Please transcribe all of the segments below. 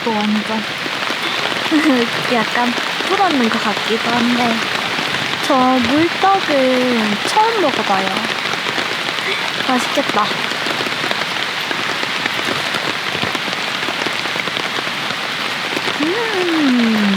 이거 완전 약간 불었는 것 같기도 한데 저 물떡은 처음 먹어봐요. 맛있겠다. 음.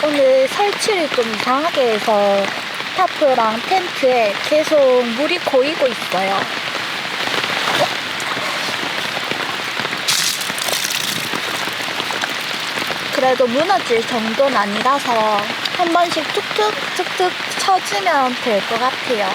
오늘 설치를 좀 이상하게 해서 타프랑 텐트에 계속 물이 고이고 있어요. 그래도 무너질 정도는 아니라서 한 번씩 툭툭 쳐주면 될 것 같아요.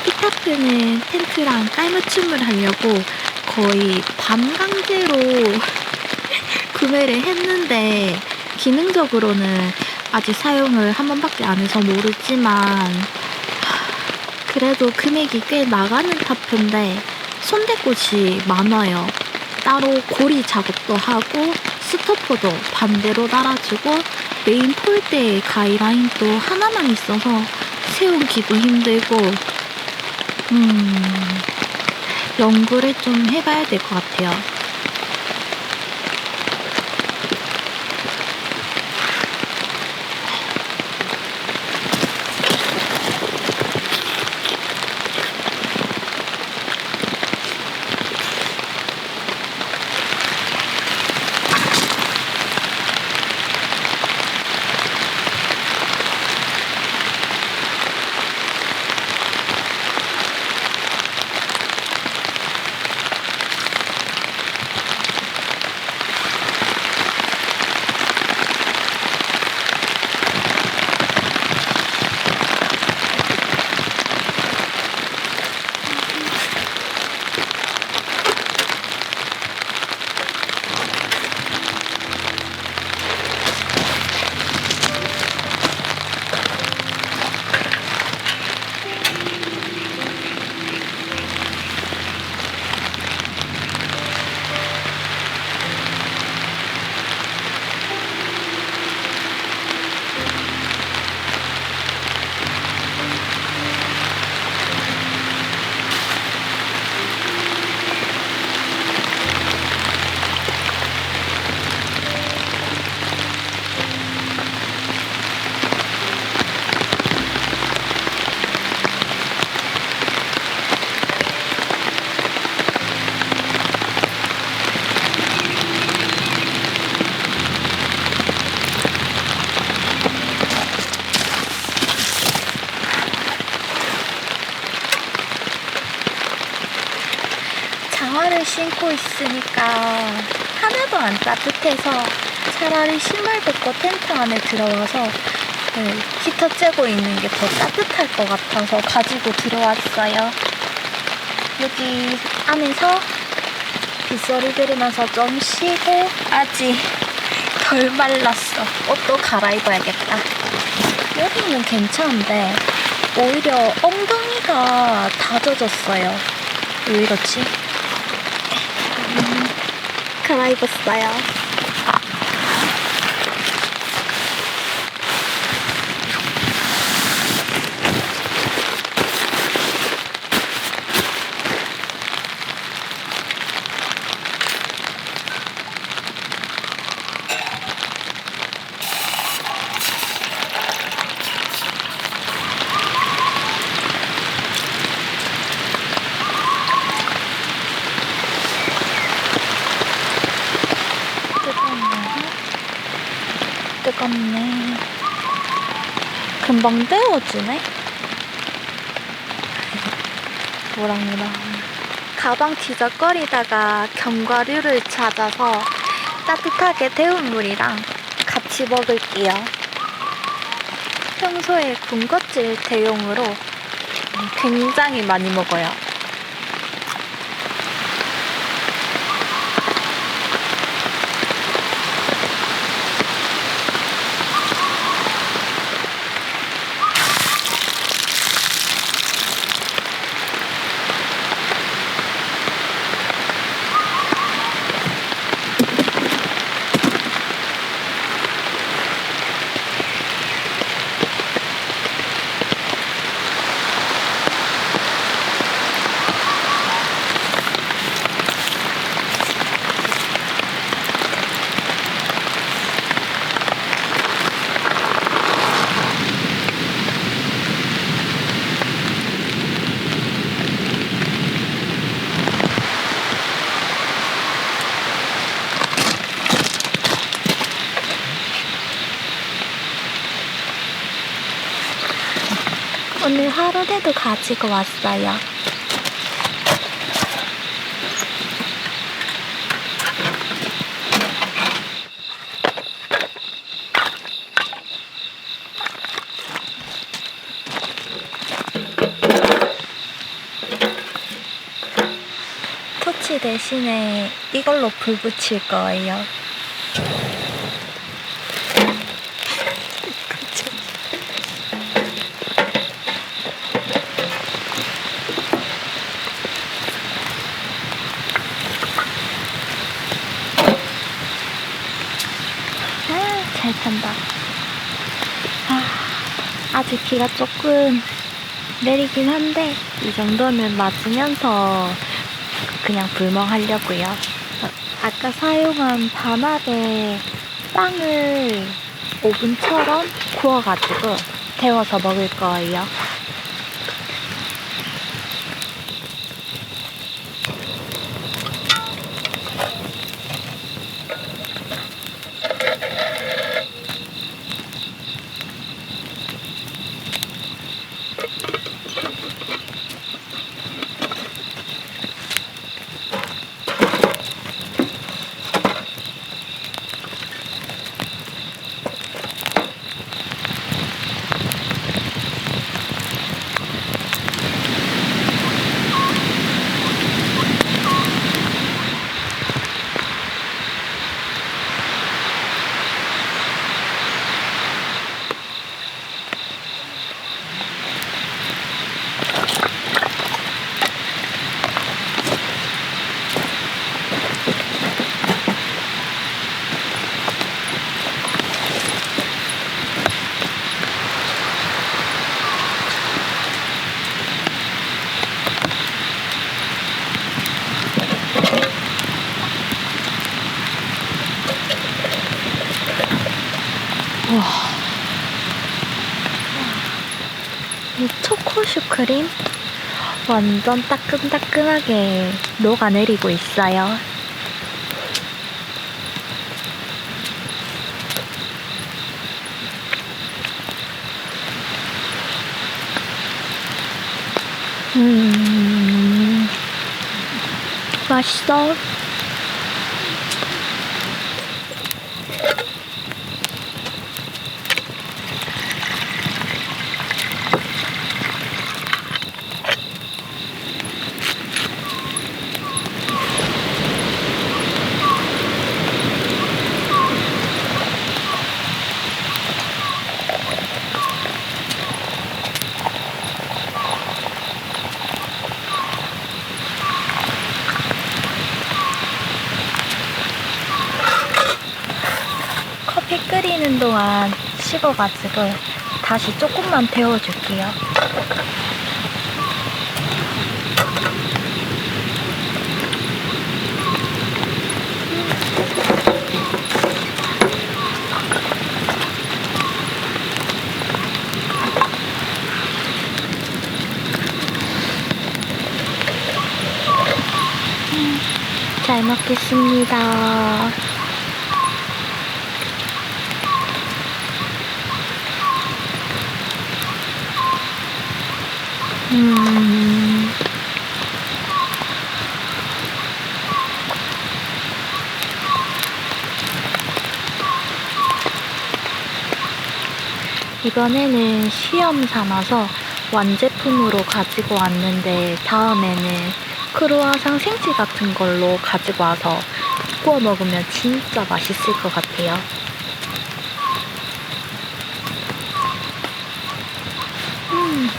피타프는 텐트랑 깔맞춤을 하려고 거의 반강제로 구매를 했는데 기능적으로는 아직 사용을 한 번밖에 안 해서 모르지만 그래도 금액이 꽤 나가는 타프인데 손댈 곳이 많아요. 따로 고리 작업도 하고 스토퍼도 반대로 달아주고 메인 폴대에 가이라인도 하나만 있어서 세우기도 힘들고 연구를 좀 해봐야 될 것 같아요. 장화를 신고 있으니까 하나도 안 따뜻해서 차라리 신발 벗고 텐트 안에 들어와서 히터 쬐고 있는 게 더 따뜻할 것 같아서 가지고 들어왔어요. 여기 안에서 빗소리 들으면서 좀 쉬고 아직 덜 말랐어. 옷도 갈아입어야겠다. 여기는 괜찮은데 오히려 엉덩이가 다 젖었어요. 왜 이렇지? 갈아입었어요. 뜨겁네. 금방 데워지네. 뭐랑뭐랑. 가방 뒤적거리다가 견과류를 찾아서 따뜻하게 데운 물이랑 같이 먹을게요. 평소에 군것질 대용으로 굉장히 많이 먹어요. 오늘 하루에도 가지고 왔어요. 토치 대신에 이걸로 불 붙일 거예요. 잘 탄다. 아직 비가 조금 내리긴 한데 이 정도는 맞으면서 그냥 불멍하려고요. 아까 사용한 반합에 빵을 오븐처럼 구워가지고 데워서 먹을 거예요. 와, 이 초코 슈크림 완전 따끈따끈하게 녹아내리고 있어요. 맛있어. 커피 끓이는 동안 식어가지고 다시 조금만 데워줄게요. 잘 먹겠습니다. 음, 이번에는 시험 삼아서 완제품으로 가지고 왔는데 다음에는 크루아상 생지 같은 걸로 가지고 와서 구워 먹으면 진짜 맛있을 것 같아요. 음,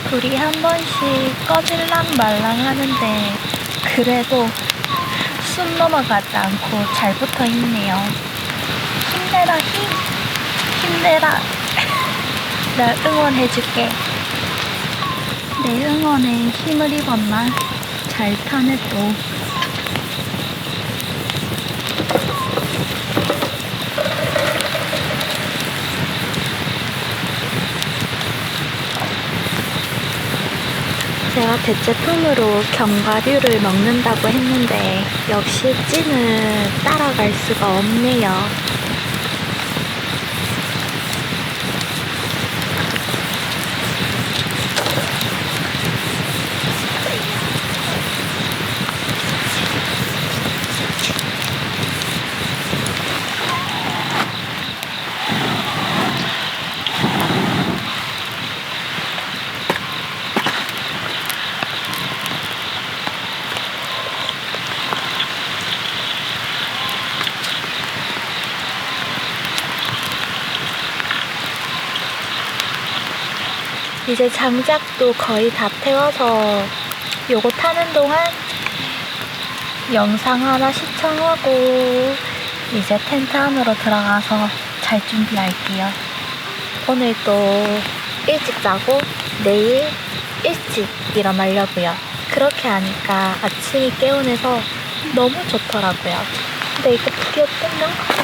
불이 한 번씩 꺼질랑 말랑 하는데 그래도 숨 넘어가지 않고 잘 붙어 있네요. 힘내라 힘! 힘내라! 나 응원해줄게. 내 응원에 힘을 입었나? 잘 타네 또. 제가 대체품으로 견과류를 먹는다고 했는데 역시 찐은 따라갈 수가 없네요. 이제 장작도 거의 다 태워서 요거 타는 동안 영상 하나 시청하고 이제 텐트 안으로 들어가서 잘 준비할게요. 오늘도 일찍 자고 내일 일찍 일어나려고요. 그렇게 하니까 아침이 개운해서 너무 좋더라고요. 근데 이거 불이 없던가?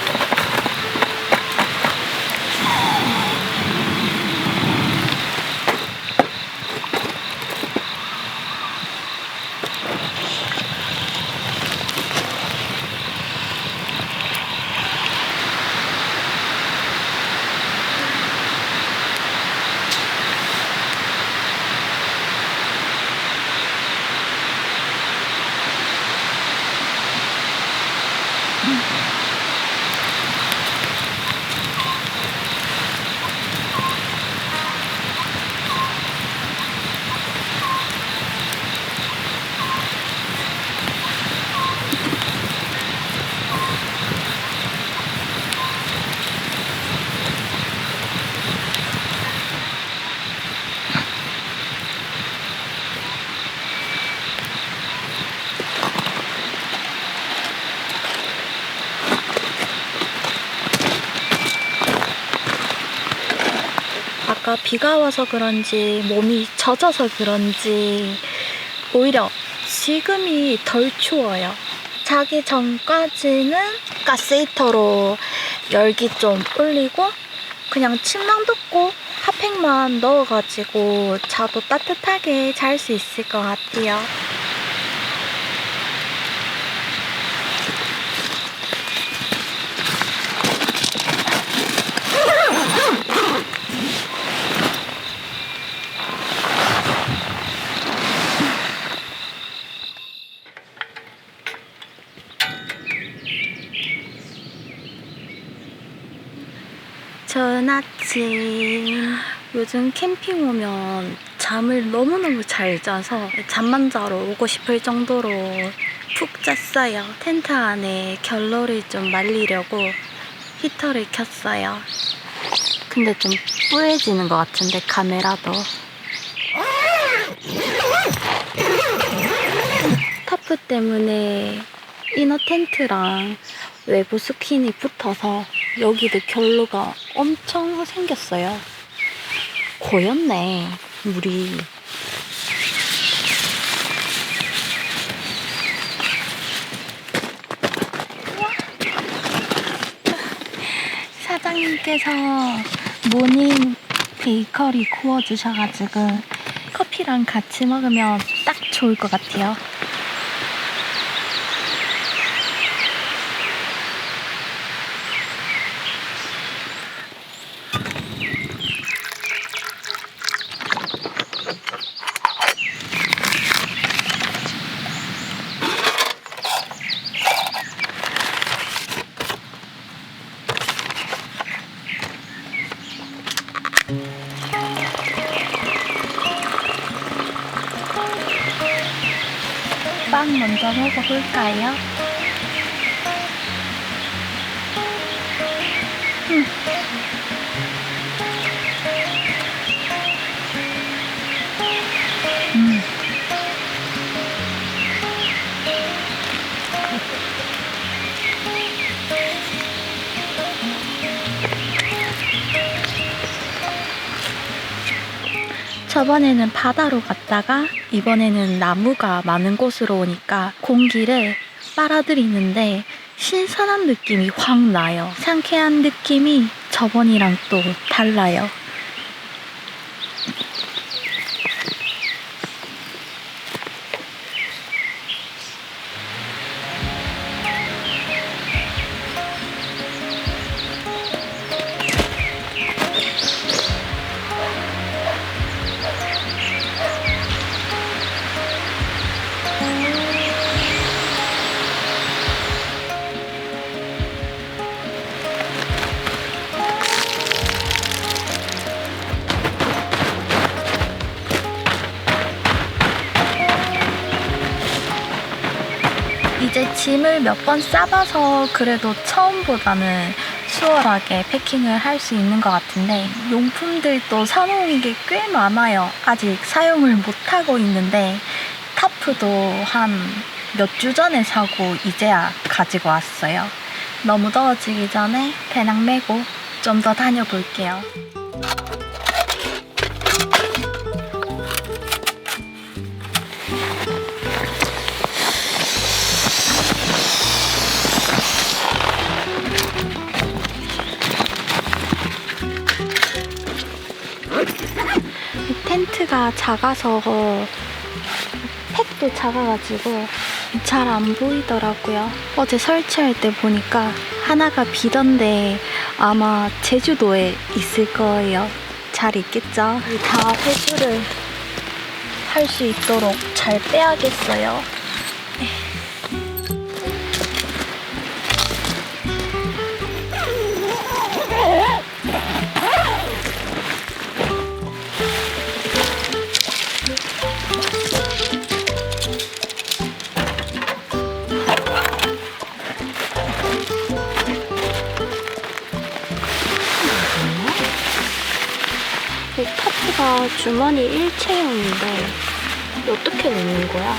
아까 비가 와서 그런지 몸이 젖어서 그런지 오히려 지금이 덜 추워요. 자기 전까지는 가스히터로 열기 좀 올리고 그냥 침낭 덮고 핫팩만 넣어가지고 자도 따뜻하게 잘 수 있을 것 같아요. 좋은 아침. 요즘 캠핑 오면 잠을 너무너무 잘 자서 잠만 자러 오고 싶을 정도로 푹 잤어요. 텐트 안에 결로를 좀 말리려고 히터를 켰어요. 근데 좀 뿌얘지는 것 같은데 카메라도. 타프 때문에 이너 텐트랑 외부 스킨이 붙어서 여기도 결로가 엄청 생겼어요. 고였네 물이. 사장님께서 모닝 베이커리 구워주셔가지고 커피랑 같이 먹으면 딱 좋을 것 같아요. 빵 먼저 먹어볼까요? 저번에는 바다로 갔다가 이번에는 나무가 많은 곳으로 오니까 공기를 빨아들이는데 신선한 느낌이 확 나요. 상쾌한 느낌이 저번이랑 또 달라요. 이제 짐을 몇 번 싸봐서 그래도 처음보다는 수월하게 패킹을 할 수 있는 것 같은데 용품들도 사놓은 게 꽤 많아요. 아직 사용을 못하고 있는데 타프도 한 몇 주 전에 사고 이제야 가지고 왔어요. 너무 더워지기 전에 배낭 메고 좀 더 다녀볼게요. 텐트가 작아서 팩도 작아가지고 잘 안 보이더라고요. 어제 설치할 때 보니까 하나가 비던데 아마 제주도에 있을 거예요. 잘 있겠죠? 다 회수를 할 수 있도록 잘 빼야겠어요. 이 타프가 주머니 일체형인데 어떻게 넣는 거야?